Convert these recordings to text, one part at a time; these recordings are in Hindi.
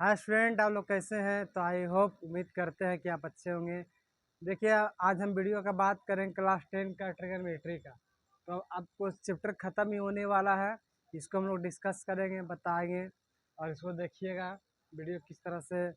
हाय स्टूडेंट, आप लोग कैसे हैं? तो आई होप उम्मीद करते हैं कि आप अच्छे होंगे। देखिए, आज हम वीडियो का बात करें क्लास 10 का ट्रिग्नोमेट्री का। तो आपको चैप्टर ख़त्म ही होने वाला है। इसको हम लोग डिस्कस करेंगे, बताएंगे और इसको देखिएगा। वीडियो किस तरह से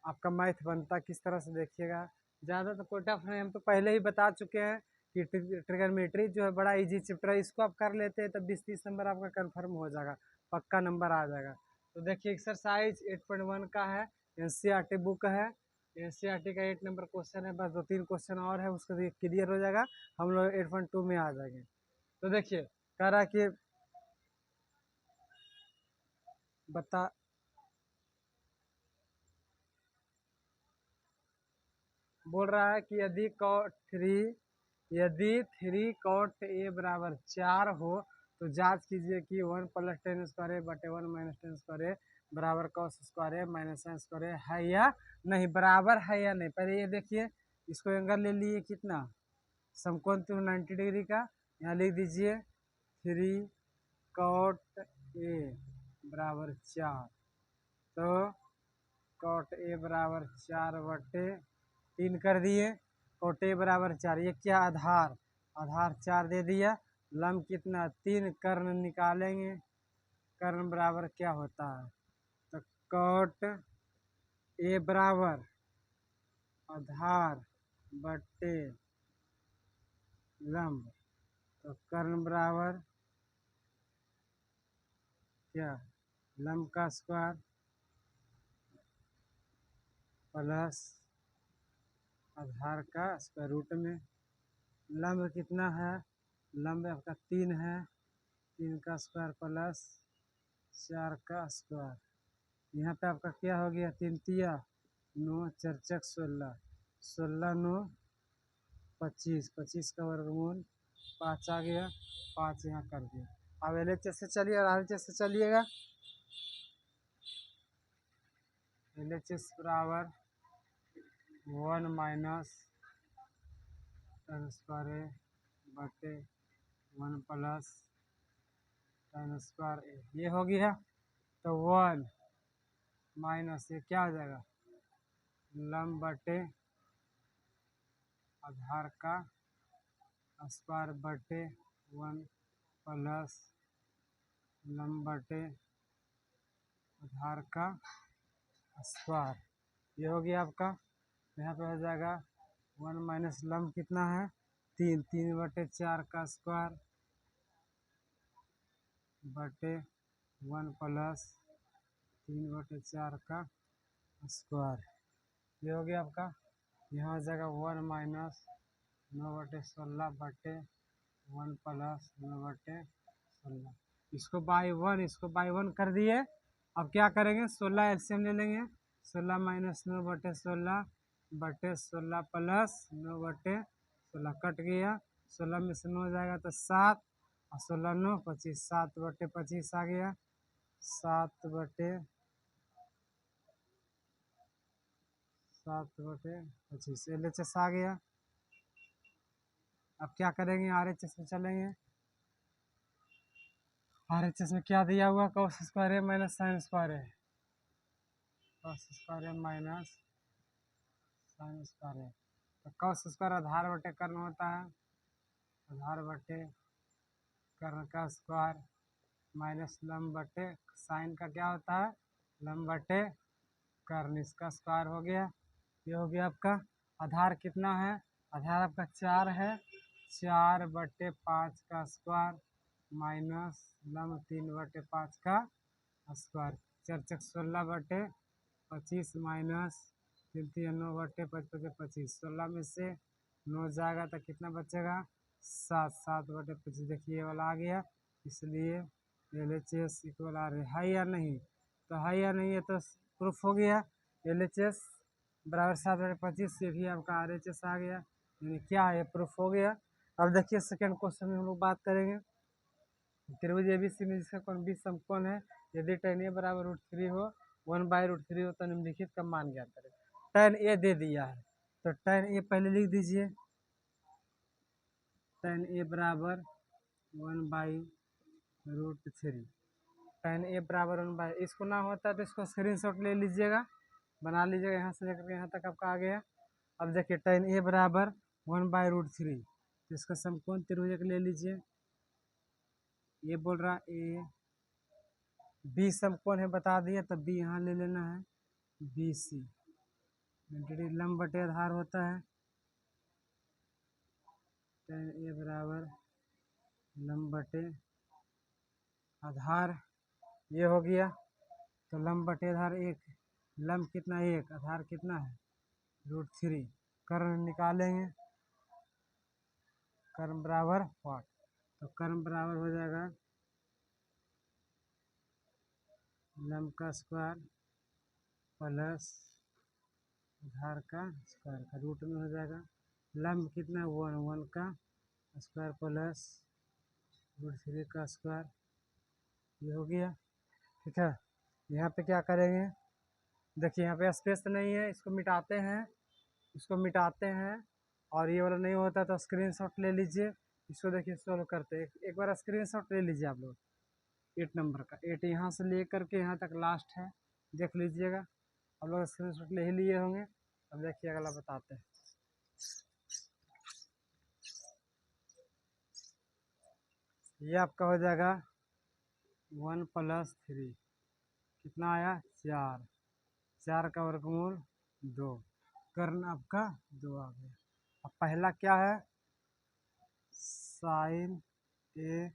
आपका मैथ बनता, किस तरह से देखिएगा। ज़्यादा तो कोई टफ नहीं, हम तो पहले ही बता चुके हैं कि ट्रिग्नोमेट्री जो है बड़ा इजी चैप्टर है। इसको आप कर लेते हैं तो 20-30 नंबर आपका कन्फर्म हो जाएगा, पक्का नंबर आ जाएगा। तो देखिए, एक्सरसाइज 8.1 का है, एनसीईआरटी बुक है। एनसीईआरटी का 8 नंबर क्वेश्चन है, बस 2-3 क्वेश्चन और है, उसको क्लियर हो जाएगा, हम लोग 8.2 में आ जाएंगे। तो देखिए, कह रहा कि बता बोल रहा है कि यदि 3 cot a बराबर 4 हो तो जांच कीजिए कि 1 + 10 स्क्वायर बटे 1 - 10 स्क्वायर बराबर cos square minus sin square है या नहीं, बराबर है या नहीं। पहले ये देखिए, इसको एंगल ले लिए कितना, समकोण 90 डिग्री का। यहाँ लिख दीजिए 3 cot a बराबर 4, तो cot a बराबर 4 बटे 3 कर दिए। cot a बराबर 4, ये क्या आधार 4 दे दिया। लंब कितना 3, कर्ण निकालेंगे। कर्ण बराबर क्या होता है, तो cot a बराबर आधार बटे लंब, तो कर्ण बराबर क्या, लंब का स्क्वायर प्लस आधार का स्क्वायर रूट में। लंब कितना है, लंब आपका 3 है, 3 का स्क्वायर प्लस 4 का स्क्वायर। यहाँ पे आपका क्या हो गया, 3 तिया 9, 4 चक 16, 16 9 25, 25 का वर्गमूल 5 आ गया, 5 यहाँ कर दिया। अब LHS से चलिए और RHS से चलिएगा। LHS बराबर 1 - tan स्क्वायर बटे 1 + tan स्क्वायर, ये हो गया। तो 1 माइनस ये क्या हो जाएगा, लंब बटे आधार का स्क्वायर बटे 1 प्लस लंब बटे आधार का स्क्वायर, ये हो गया आपका। यहाँ पे हो जाएगा 1 माइनस लंब कितना है 3, 3 बटे 4 का स्क्वायर बटे 1 प्लस 3 बटे 4 का स्क्वायर, ये हो गया आपका। यहाँ हो जाएगा 1 माइनस 9 बटे 16 बटे 1 प्लस 9 बटे 16। इसको बाई 1, इसको बाई 1 कर दिए। अब क्या करेंगे, 16 एलसीएम ले लेंगे। 16 माइनस 9 बटे 16 बटे 16 प्लस 9 बटे 16 कट गया। 16 में से 9 जाएगा तो 7 और 16 9 25, 7 बटे 25 आ गया। 7 बटे 25 LHS आ गया। अब क्या करेंगे, RHS में चलेंगे। RHS में क्या दिया हुआ, cos square minus sine square, cos square minus sine square. तो cos स्क्वायर आधार बटे कर्ण होता है, आधार बटे कर्ण का स्क्वायर माइनस लंब बटे साइन का क्या होता है, लंब बटे कर्ण, इसका स्क्वायर हो गया। ये हो गया आपका। आधार कितना है, आधार आपका 4 है, 4 बटे 5 का स्क्वायर माइनस लंब 3 बटे 5 का स्क्वायर। 4 चक 16 बटे 25 माइनस 3 3 9 बटे 25, 16 में से 9 जाएगा तो कितना बचेगा, 7, 7 बटे 25। देखिए ये वाला आ गया, इसलिए LHS इक्वल आ रही है या नहीं, तो है या नहीं, है तो प्रूफ हो गया। LHS बराबर 7 बटे 25 से भी आपका RHS आ गया, यानी क्या है, प्रूफ हो गया। अब देखिए सेकेंड क्वेश्चन में हम लोग बात करेंगे। त्रिभुज ABC में जिसका कोण 20 समकोण है, यदि tan A बराबर √3 हो, 1/√3 हो तो निम्नलिखित का मान ज्ञात करें। tan A दे दिया है, तो tan A पहले लिख दीजिए। tan A बराबर 1/√3, tan a बराबर 1/, इसको ना होता तो इसको स्क्रीनशॉट ले लीजिएगा, बना लीजिएगा, यहाँ से लेकर यहाँ तक आपका आ गया। अब देखिए tan a बराबर 1/√3, तो इसका समकोण त्रिभुज ले लीजिए। ये बोल रहा ए बी समकोण है बता दिया, तब बी यहाँ ले लेना है, बी सी लंब बटे आधार होता है, tan a बराबर लंब बटे आधार, ये हो गया। तो लंब बटे आधार 1, लंब कितना 1, आधार कितना है √3, कर्ण निकालेंगे, कर्ण बराबर वाट, तो कर्ण बराबर हो जाएगा लंब का स्क्वायर प्लस आधार का स्क्वायर का रूट में हो जाएगा, लंब कितना 1, 1 का स्क्वायर प्लस √3 का स्क्वायर, ये हो गया। ठीक है, यहाँ पे क्या करेंगे, देखिए यहाँ पे स्पेस नहीं है, इसको मिटाते हैं, इसको मिटाते हैं, और ये वाला नहीं होता तो स्क्रीनशॉट ले लीजिए। इसको देखिए सोल्व करते हैं, एक बार स्क्रीनशॉट ले लीजिए आप लोग 8 नंबर का, 8 यहाँ से ले करके यहाँ तक लास्ट है, देख लीजिएगा, आप लोग स्क्रीनशॉट ले ही लिए होंगे। अब देखिए अगला बताते हैं। ये आपका हो जाएगा 1 + 3, कितना आया 4, 4 का वर्गमूल 2, कर्ण आपका 2 आ गया। अब पहला क्या है, sign A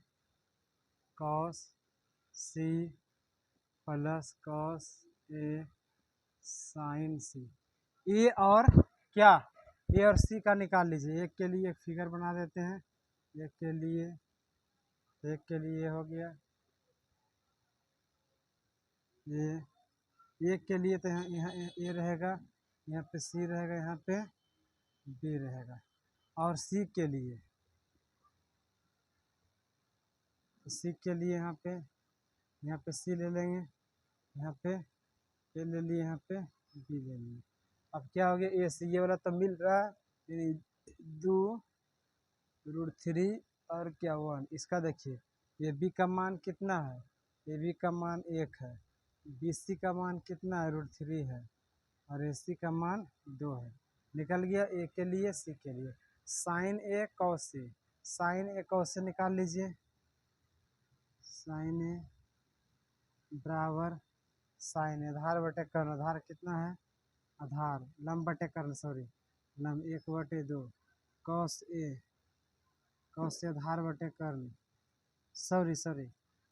cos C plus cos A sign सी, ए और क्या, ए और सी का निकाल लीजिए। एक के लिए एक फिगर बना देते हैं, एक के लिए हो गया, ये एक के लिए तो यहाँ ए रहेगा, यहाँ पे सी रहेगा, यहाँ पे बी रहेगा, और सी के लिए यहाँ पे सी ले लेंगे, यहाँ पे ए ले लिए, यहाँ पे बी ले लिए। अब क्या हो गया, ए सी ये वाला तो मिल रहा है 2√3 और क्या 1, इसका देखिए ये बी का मान कितना है, ए बी का मान 1 है, बी सी का मान कितना है √3 है, और ए सी का मान 2 है, निकल गया ए के लिए सी के लिए। साइन ए कॉस सी, साइन ए कॉस सी निकाल लीजिए, साइन ए बराबर साइन आधार बटे कर्ण, आधार कितना है आधार, लंब बटे कर्ण सॉरी, लंब 1/2, कॉस ए आधार बटे कर्ण, सॉरी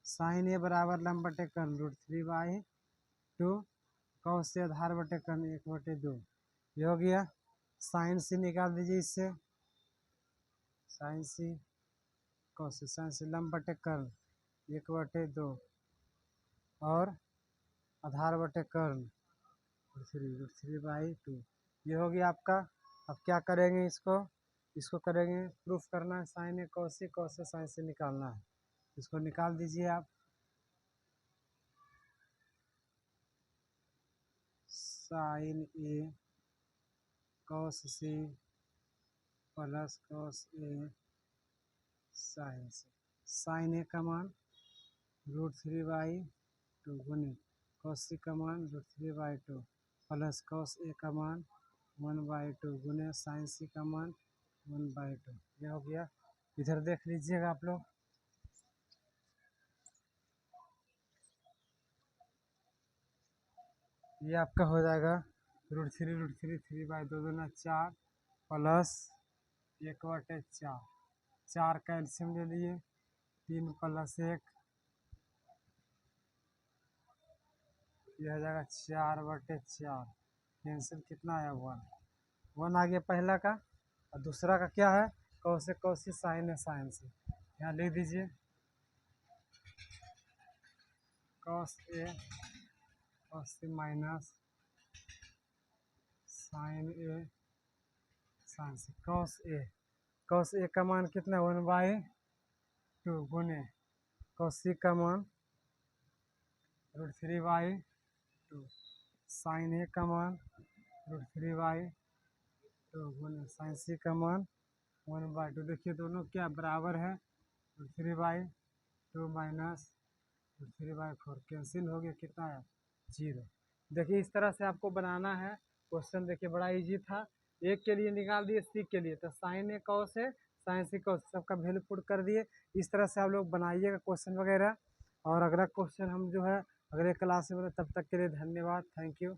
साइन ए बराबर लंब बटे कर्ण √3/2, कॉस से आधार बटे कर्ण 1/2, ये हो गया। साइन सी निकाल दीजिए इससे, साइन सी कॉस साइन सी लंब बटे कर्ण 1/2 और आधार बटे कर्ण √3/2, ये हो गया आपका। अब क्या करेंगे, इसको करेंगे प्रूफ करना है, साइन ए कॉस से साइन से निकालना है, इसको निकाल दीजिए आप। Sign A cos C plus cos A sign C, sign ए का मान √3/2 गुने कॉस सी का मान √3/2 प्लस कॉस ए का मान 1/2 गुने साइन सी का मान 1/2, यह हो गया। इधर देख लीजिएगा आप लोग, ये आपका हो जाएगा √3 3/2 दूना 4 प्लस 1/4, 4 का एलसीएम ले लिए, 3 + 1, यह हो जाएगा 4/4, कैंसिल कितना आया 1 आ गया पहला का। और दूसरा का क्या है, कॉस सी साइन है साइन सी, यहाँ लिख दीजिए cos C minus sign A sign C, cos A का मान कितना 1/2 गुने कॉस सी का मान √3/2, साइन ए का मान √3/2 गुने साइन सी का मान 1/2, देखिए दोनों क्या बराबर है, √3/2 माइनस 3/4 कैंसिल हो गया, कितना है 0। देखिए इस तरह से आपको बनाना है क्वेश्चन। देखिए बड़ा इजी था। एक के लिए निकाल दिए, सी के लिए, तो साइन ए कॉस है, साइन सी कॉस, सबका वैल्यू पुट कर दिए। इस तरह से आप लोग बनाइएगा क्वेश्चन वगैरह। और अगला क्वेश्चन हम जो है अगले क्लास में, तब तक के लिए धन्यवाद, थैंक यू।